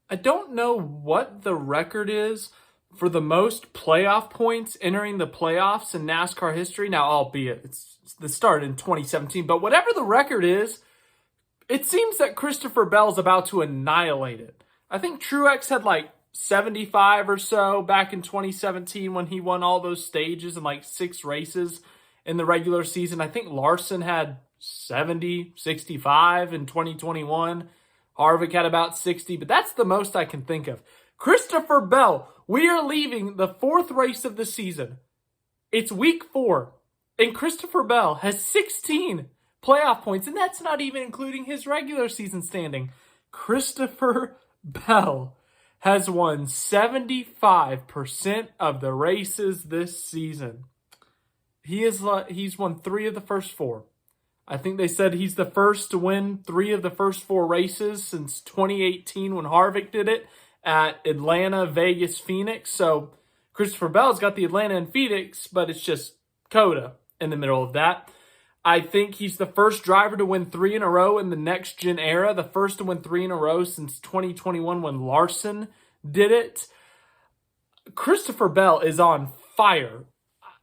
I don't know what the record is for the most playoff points entering the playoffs in NASCAR history. Now, albeit it's the start in 2017, but whatever the record is, it seems that Christopher Bell's about to annihilate it. I think Truex had like 75 or so back in 2017 when he won all those stages and like 6 races in the regular season. I think Larson had 70, 65 in 2021. Harvick had about 60, but that's the most I can think of. Christopher Bell, we are leaving the 4th race of the season. It's week 4, and Christopher Bell has 16 playoff points, and that's not even including his regular season standing. Christopher Bell has won 75% of the races this season. He's won 3 of the first 4. I think they said he's the first to win 3 of the first 4 races since 2018 when Harvick did it at Atlanta, Vegas, Phoenix. So Christopher Bell's got the Atlanta and Phoenix, but it's just COTA in the middle of that. I think he's the first driver to win 3 in a row in the next gen era, the first to win 3 in a row since 2021 when Larson did it. Christopher Bell is on fire.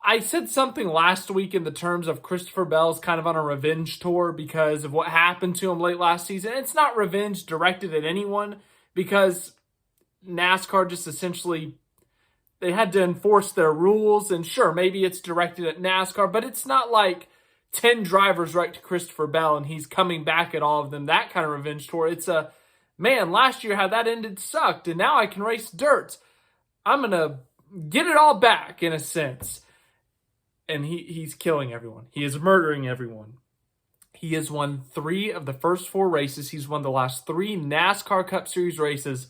I said something last week in the terms of Christopher Bell's kind of on a revenge tour because of what happened to him late last season. It's not revenge directed at anyone because NASCAR just essentially, they had to enforce their rules. And sure, maybe it's directed at NASCAR, but it's not like 10 drivers right to Christopher Bell and he's coming back at all of them. That kind of revenge tour. It's a, man, last year how that ended sucked and now I can race dirt. I'm going to get it all back in a sense. And he's killing everyone. He is murdering everyone. He has won 3 of the first 4 races. He's won the last 3 NASCAR Cup Series races.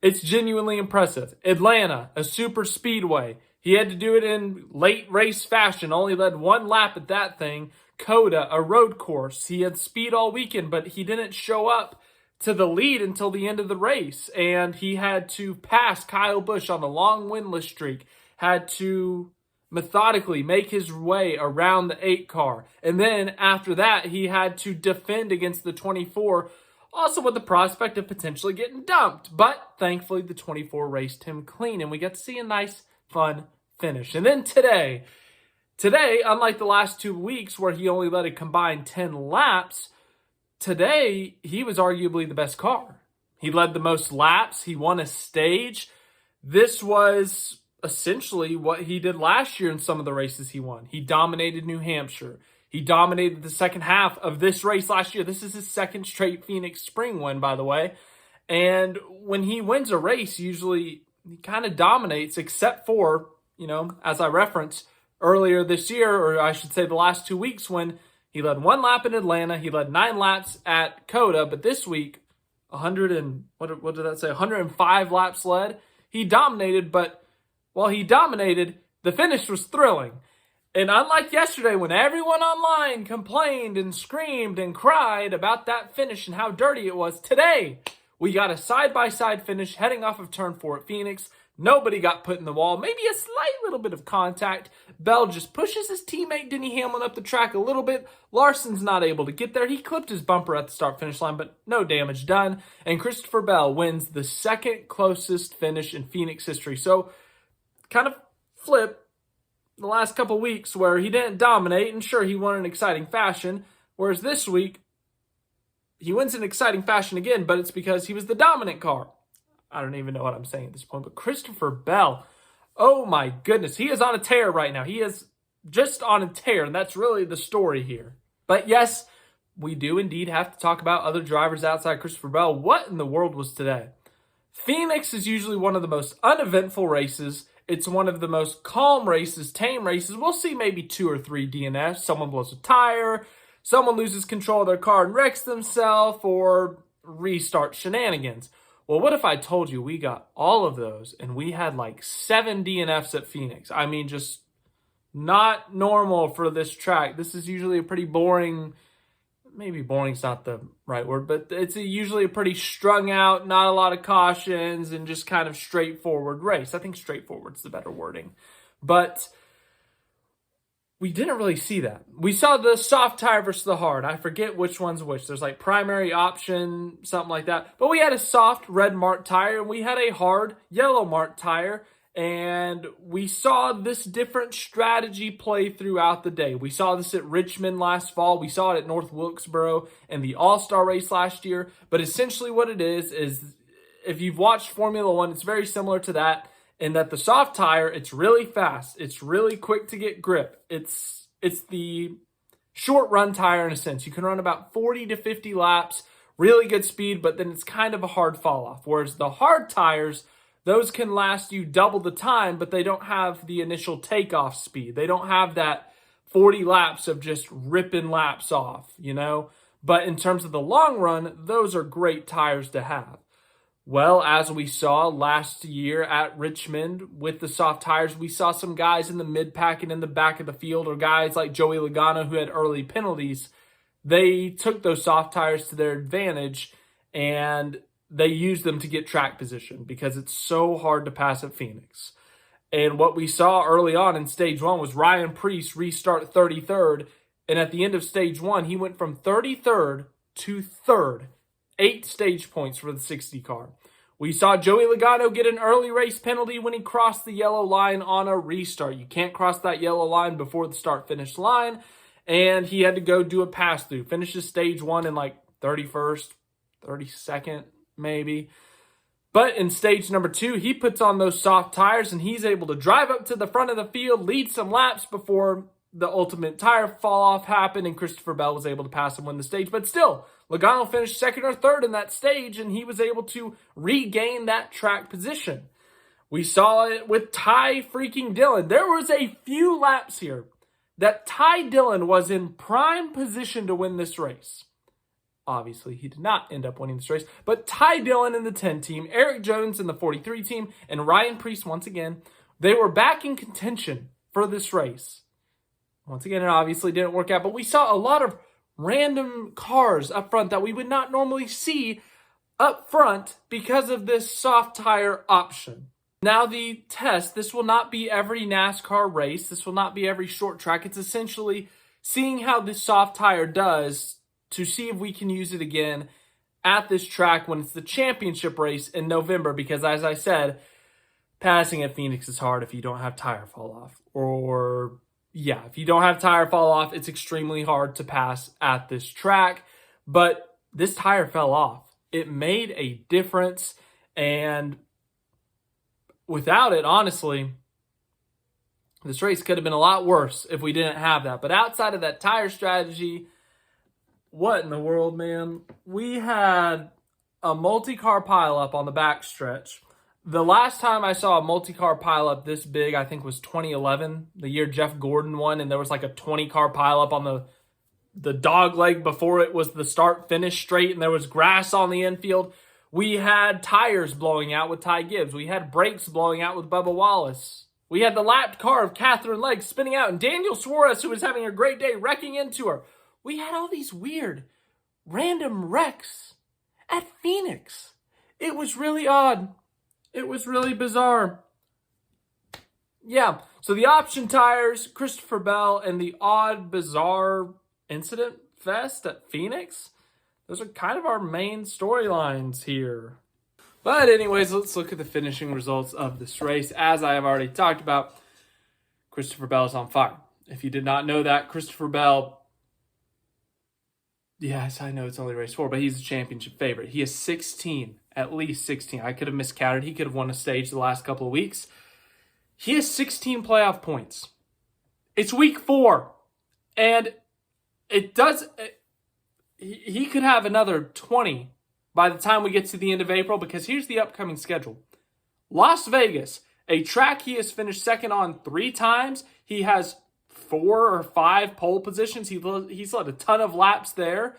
It's genuinely impressive. Atlanta, a super speedway. He had to do it in late race fashion. Only led 1 lap at that thing. COTA, a road course. He had speed all weekend, but he didn't show up to the lead until the end of the race. And he had to pass Kyle Busch on a long winless streak. Had to methodically make his way around the 8 car. And then after that, he had to defend against the 24, also with the prospect of potentially getting dumped. But thankfully, the 24 raced him clean, and we got to see a nice, fun finish. And then today, unlike the last 2 weeks where he only led a combined 10 laps, today he was arguably the best car. He led the most laps. He won a stage. This was essentially what he did last year in some of the races he won. He dominated New Hampshire. He dominated the second half of this race last year. This is his 2nd straight Phoenix Spring win, by the way. And when he wins a race, usually he kind of dominates, except for, as I referenced earlier this year, or I should say the last 2 weeks when he led 1 lap in Atlanta. He led 9 laps at COTA, but this week, 105 laps led. He dominated, but while he dominated, the finish was thrilling. And unlike yesterday when everyone online complained and screamed and cried about that finish and how dirty it was, today we got a side-by-side finish heading off of turn 4 at Phoenix. Nobody got put in the wall. Maybe a slight little bit of contact. Bell just pushes his teammate Denny Hamlin up the track a little bit. Larson's not able to get there. He clipped his bumper at the start-finish line, but no damage done. And Christopher Bell wins the 2nd closest finish in Phoenix history. So kind of flip the last couple weeks where he didn't dominate, and sure, he won in exciting fashion, whereas this week, he wins in exciting fashion again, but it's because he was the dominant car. I don't even know what I'm saying at this point, but Christopher Bell, oh my goodness, he is on a tear right now. He is just on a tear, and that's really the story here. But yes, we do indeed have to talk about other drivers outside Christopher Bell. What in the world was today? Phoenix is usually one of the most uneventful races. It's one of the most calm races, tame races. We'll see maybe 2 or 3 DNFs. Someone blows a tire, someone loses control of their car and wrecks themselves, or restart shenanigans. Well, what if I told you we got all of those and we had like 7 DNFs at Phoenix? I mean, just not normal for this track. This is usually a pretty boring, maybe boring's not the right word, but it's usually a pretty strung out, not a lot of cautions, and just kind of straightforward race. I think straightforward's the better wording. But we didn't really see that. We saw the soft tire versus the hard. I forget which one's which. There's like primary option, something like that. But we had a soft red marked tire and we had a hard yellow marked tire. And we saw this different strategy play throughout the day. We saw this at Richmond last fall. We saw it at North Wilkesboro in the All-Star race last year. But essentially what it is if you've watched Formula One, it's very similar to that. In that the soft tire, it's really fast. It's really quick to get grip. It's the short run tire in a sense. You can run about 40 to 50 laps, really good speed, but then it's kind of a hard fall off. Whereas the hard tires, those can last you double the time, but they don't have the initial takeoff speed. They don't have that 40 laps of just ripping laps off, you know? But in terms of the long run, those are great tires to have. Well, as we saw last year at Richmond with the soft tires, we saw some guys in the mid-pack and in the back of the field, or guys like Joey Logano who had early penalties. They took those soft tires to their advantage and they used them to get track position because it's so hard to pass at Phoenix. And what we saw early on in stage one was Ryan Preece restart 33rd. And at the end of stage one, he went from 33rd to 3rd. 8 stage points for the 60 car. We saw Joey Logano get an early race penalty when he crossed the yellow line on a restart. You can't cross that yellow line before the start-finish line. And he had to go do a pass-through. Finishes stage one in like 31st, 32nd maybe. But in stage number 2, he puts on those soft tires and he's able to drive up to the front of the field, lead some laps before the ultimate tire fall off happened and Christopher Bell was able to pass and win the stage. But still, Logano finished 2nd or 3rd in that stage and he was able to regain that track position. We saw it with Ty freaking Dillon. There was a few laps here that Ty Dillon was in prime position to win this race. Obviously, he did not end up winning this race, but Ty Dillon in the 10 team, Eric Jones in the 43 team, and Ryan Preece once again, they were back in contention for this race. Once again, it obviously didn't work out, but we saw a lot of random cars up front that we would not normally see up front because of this soft tire option. Now the test, this will not be every NASCAR race. This will not be every short track. It's essentially seeing how this soft tire does to see if we can use it again at this track when it's the championship race in November. Because as I said, passing at Phoenix is hard if you don't have tire fall off. If you don't have tire fall off, it's extremely hard to pass at this track. But this tire fell off. It made a difference. And without it, honestly, this race could have been a lot worse if we didn't have that. But outside of that tire strategy, what in the world, man? We had a multi-car pileup on the backstretch. The last time I saw a multi-car pileup this big, I think, was 2011, the year Jeff Gordon won, and there was like a 20-car pileup on the dog leg before it was the start-finish straight, and there was grass on the infield. We had tires blowing out with Ty Gibbs. We had brakes blowing out with Bubba Wallace. We had the lapped car of Catherine Legg spinning out, and Daniel Suarez, who was having a great day, wrecking into her. We had all these weird, random wrecks at Phoenix. It was really odd. It was really bizarre. Yeah, so the option tires, Christopher Bell, and the odd, bizarre incident fest at Phoenix, those are kind of our main storylines here. But anyways, let's look at the finishing results of this race. As I have already talked about, Christopher Bell is on fire. If you did not know that, Christopher Bell, yes, I know it's only race 4, but he's a championship favorite. He is 16, at least 16. I could have miscounted. He could have won a stage the last couple of weeks. He has 16 playoff points. It's week 4. And he could have another 20 by the time we get to the end of April, because here's the upcoming schedule. Las Vegas, a track he has finished second on 3 times. He has 4 or 5 pole positions. He's led a ton of laps there.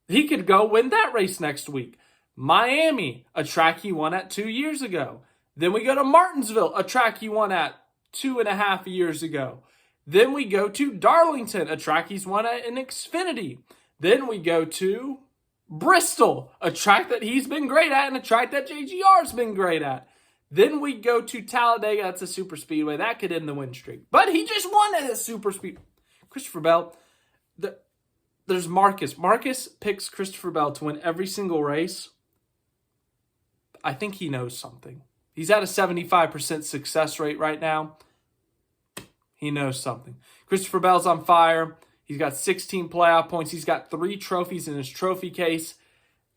He could go win that race next week. Miami, a track he won at 2 years ago. Then we go to Martinsville, a track he won at 2.5 years ago. Then we go to Darlington, a track he's won at in Xfinity. Then we go to Bristol, a track that he's been great at and a track that JGR's been great at. Then we go to Talladega. That's a super speedway. That could end the win streak. But he just won at a super speed. Christopher Bell, there's Marcus. Marcus picks Christopher Bell to win every single race. I think he knows something. He's at a 75% success rate right now. He knows something. Christopher Bell's on fire. He's got 16 playoff points. He's got 3 trophies in his trophy case.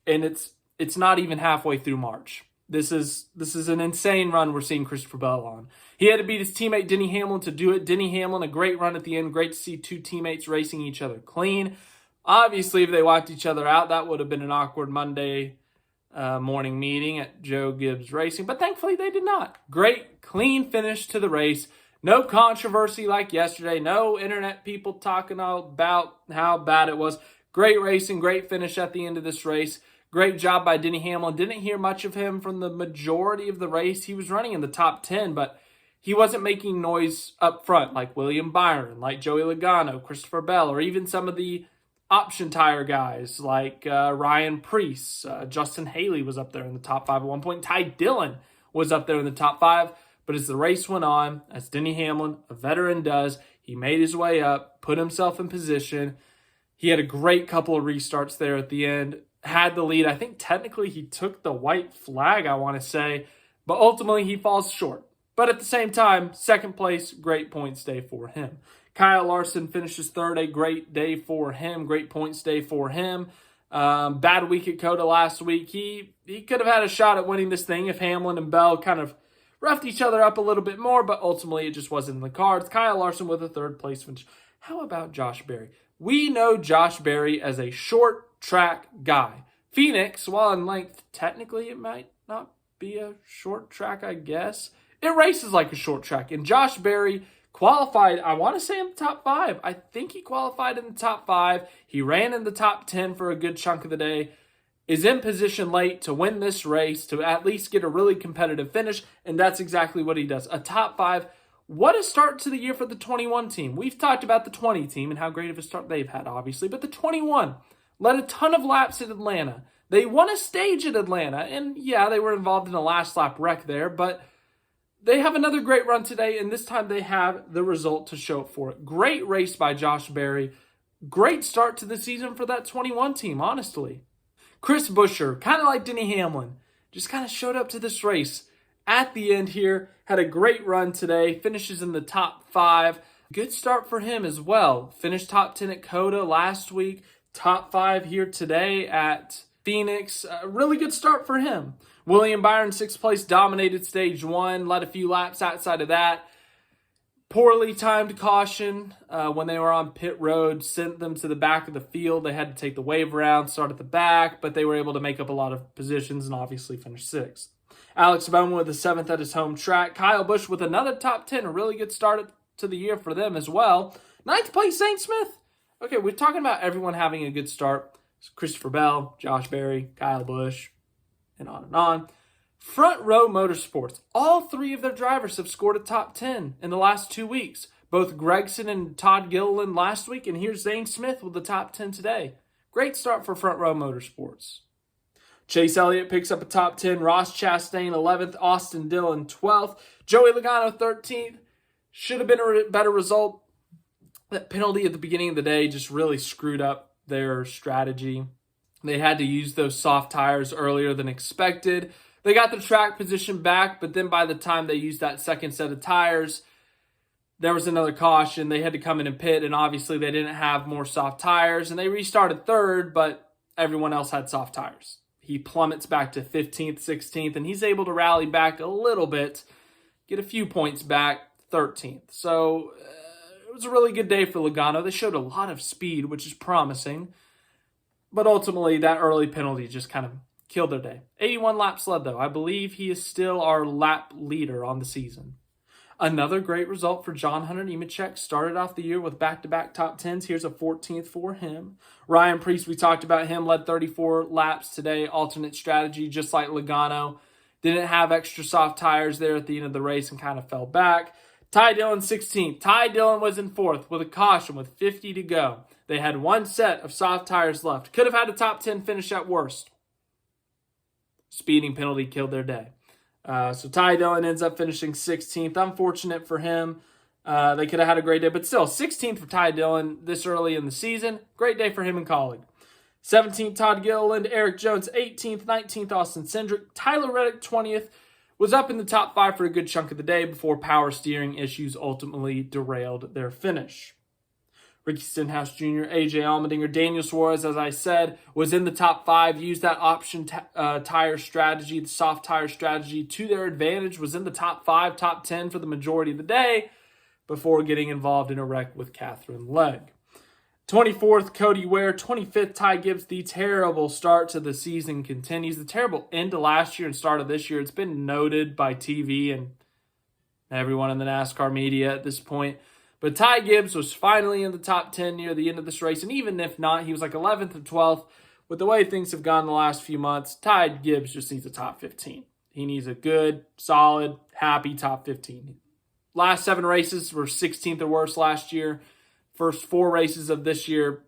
And it's not even halfway through March. This is an insane run we're seeing Christopher Bell on. He had to beat his teammate Denny Hamlin to do it. Denny Hamlin, a great run at the end. Great to see 2 teammates racing each other clean. Obviously, if they wiped each other out, that would have been an awkward Monday morning meeting at Joe Gibbs Racing. But thankfully, they did not. Great, clean finish to the race. No controversy like yesterday. No internet people talking about how bad it was. Great racing, great finish at the end of this race. Great job by Denny Hamlin. Didn't hear much of him from the majority of the race. He was running in the top 10, but he wasn't making noise up front like William Byron, like Joey Logano, Christopher Bell, or even some of the option tire guys like Ryan Preece. Justin Haley was up there in the top 5 at one point. Ty Dillon was up there in the top 5. But as the race went on, as Denny Hamlin, a veteran, does, he made his way up, put himself in position. He had a great couple of restarts there at the end, had the lead. I think technically he took the white flag, I want to say, but ultimately he falls short. But at the same time, second place, great points day for him. Kyle Larson finishes third, a great day for him, great points day for him. Bad week at COTA last week. He could have had a shot at winning this thing if Hamlin and Bell kind of roughed each other up a little bit more, but ultimately it just wasn't in the cards. Kyle Larson with a third place finish. How about Josh Berry? We know Josh Berry as a short track guy. Phoenix, while in length, technically it might not be a short track, I guess. It races like a short track. And Josh Berry qualified, I want to say, in the top 5. I think he qualified in the top 5. He ran in the top 10 for a good chunk of the day. Is in position late to win this race, to at least get a really competitive finish, and that's exactly what he does. A top 5. What a start to the year for the 21 team. We've talked about the 20 team and how great of a start they've had, obviously, but the 21 led a ton of laps at Atlanta. They won a stage at Atlanta, and yeah, they were involved in a last lap wreck there, but they have another great run today, and this time they have the result to show for it. Great race by Josh Berry. Great start to the season for that 21 team, honestly. Chris Buescher, kind of like Denny Hamlin, just kind of showed up to this race at the end here, had a great run today, finishes in the top 5. Good start for him as well. Finished top 10 at COTA last week, top 5 here today at Phoenix. A really good start for him. William Byron, 6th place, dominated stage 1, led a few laps outside of that. Poorly timed caution when they were on pit road, sent them to the back of the field. They had to take the wave around, start at the back, but they were able to make up a lot of positions and obviously finish 6th. Alex Bowman with the 7th at his home track. Kyle Busch with another top 10, a really good start to the year for them as well. 9th place, Zane Smith. Okay, we're talking about everyone having a good start. Christopher Bell, Josh Berry, Kyle Busch, and on and on. Front Row Motorsports. All 3 of their drivers have scored a top 10 in the last 2 weeks. Both Gregson and Todd Gilliland last week, and here's Zane Smith with the top 10 today. Great start for Front Row Motorsports. Chase Elliott picks up a top 10. Ross Chastain, 11th. Austin Dillon, 12th. Joey Logano, 13th. Should have been a better result. That penalty at the beginning of the day just really screwed up their strategy. They had to use those soft tires earlier than expected. They got the track position back, but then by the time they used that second set of tires, there was another caution. They had to come in and pit, and obviously they didn't have more soft tires, and they restarted third, but everyone else had soft tires. He plummets back to 15th, 16th, and he's able to rally back a little bit, get a few points back, 13th. So it was a really good day for Logano. They showed a lot of speed, which is promising, but ultimately that early penalty just kind of killed their day. 81 laps led, though. I believe he is still our lap leader on the season. Another great result for John Hunter Nemechek. Started off the year with back-to-back top 10s. Here's a 14th for him. Ryan Preece, we talked about him, led 34 laps today. Alternate strategy, just like Logano. Didn't have extra soft tires there at the end of the race and kind of fell back. Ty Dillon, 16th. Ty Dillon was in 4th with a caution with 50 to go. They had one set of soft tires left. Could have had a top 10 finish at worst. Speeding penalty killed their day. So Ty Dillon ends up finishing 16th. Unfortunate for him. They could have had a great day, but still, 16th for Ty Dillon this early in the season. Great day for him and colleague. 17th, Todd Gilliland. Eric Jones, 18th. 19th, Austin Cindric. Tyler Reddick, 20th. Was up in the top 5 for a good chunk of the day before power steering issues ultimately derailed their finish. Ricky Stenhouse Jr., AJ Allmendinger, Daniel Suarez, as I said, was in the top 5, used that option tire strategy, the soft tire strategy to their advantage, was in the top 5, top 10 for the majority of the day before getting involved in a wreck with Catherine Legg. 24th, Cody Ware. 25th, Ty Gibbs. The terrible start to the season continues. The terrible end to last year and start of this year. It's been noted by TV and everyone in the NASCAR media at this point. But Ty Gibbs was finally in the top 10 near the end of this race. And even if not, he was like 11th or 12th. With the way things have gone the last few months, Ty Gibbs just needs a top 15. He needs a good, solid, happy top 15. Last 7 races were 16th or worse last year. First 4 races of this year,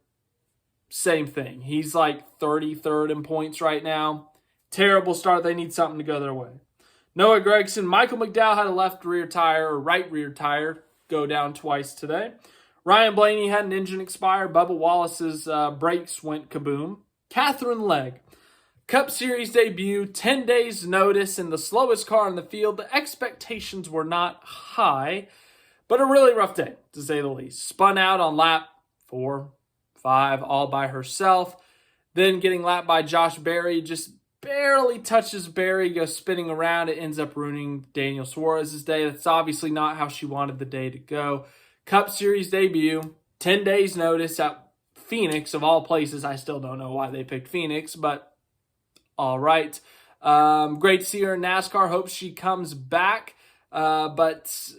same thing. He's like 33rd in points right now. Terrible start. They need something to go their way. Noah Gragson. Michael McDowell had a left rear tire or right rear tire go down twice today. Ryan Blaney had an engine expire. Bubba Wallace's brakes went kaboom. Catherine Legg. Cup Series debut, 10 days notice, and the slowest car in the field. The expectations were not high, but a really rough day, to say the least. Spun out on lap 4, 5, all by herself. Then getting lapped by Josh Berry, just barely touches Berry, goes spinning around. It ends up ruining Daniel Suarez's day. That's obviously not how she wanted the day to go. Cup Series debut, 10 days notice at Phoenix, of all places. I still don't know why they picked Phoenix, but all right. Great to see her in NASCAR. Hope she comes back. But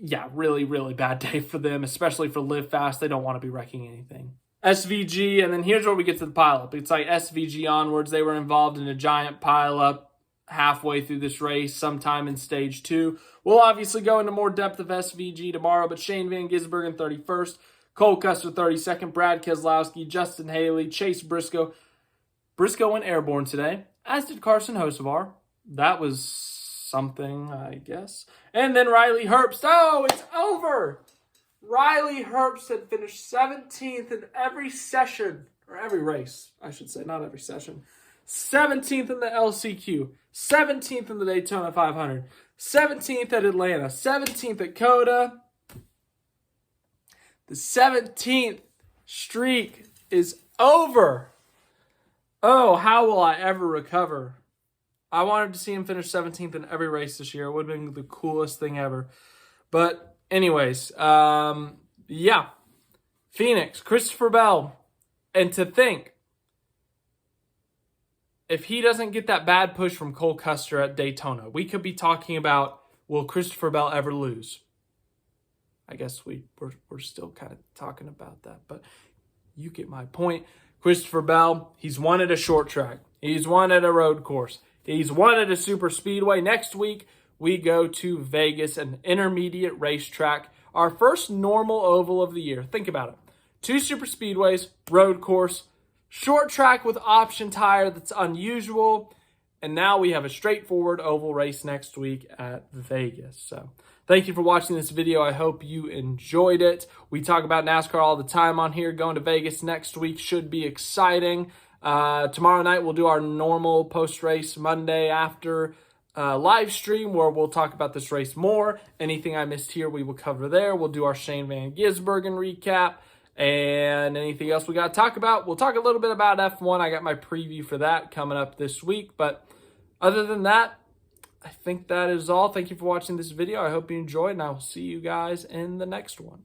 yeah, really, really bad day for them, especially for Live Fast. They don't want to be wrecking anything. SVG, and then here's where we get to the pileup. It's like SVG onwards. They were involved in a giant pileup halfway through this race, sometime in stage 2. We'll obviously go into more depth of SVG tomorrow, but Shane Van Gisbergen 31st, Cole Custer 32nd, Brad Keselowski, Justin Haley, Chase Briscoe. Briscoe went airborne today, as did Carson Hocevar. That was something, I guess. And then Riley Herbst. Oh, it's over! Riley Herbst had finished 17th in every session, or every race, I should say, not every session. 17th in the LCQ, 17th in the Daytona 500, 17th at Atlanta, 17th at Coda. The 17th streak is over. Oh, how will I ever recover? I wanted to see him finish 17th in every race this year. It would have been the coolest thing ever. But anyways, yeah. Phoenix, Christopher Bell. And to think, if he doesn't get that bad push from Cole Custer at Daytona, we could be talking about, will Christopher Bell ever lose? I guess we're still kind of talking about that, but you get my point. Christopher Bell, he's won at a short track. He's won at a road course. He's won at a super speedway. Next week, we go to Vegas, an intermediate racetrack. Our first normal oval of the year. Think about it. 2 super speedways, road course, short track with option tire that's unusual. And now we have a straightforward oval race next week at Vegas. So thank you for watching this video. I hope you enjoyed it. We talk about NASCAR all the time on here. Going to Vegas next week should be exciting. Tomorrow night we'll do our normal post-race Monday after live stream where we'll talk about this race more. Anything I missed here we will cover there. We'll do our Shane Van Gisbergen recap. And anything else we got to talk about, we'll talk a little bit about F1. I got my preview for that coming up this week. But other than that, I think that is all. Thank you for watching this video. I hope you enjoyed, and I will see you guys in the next one.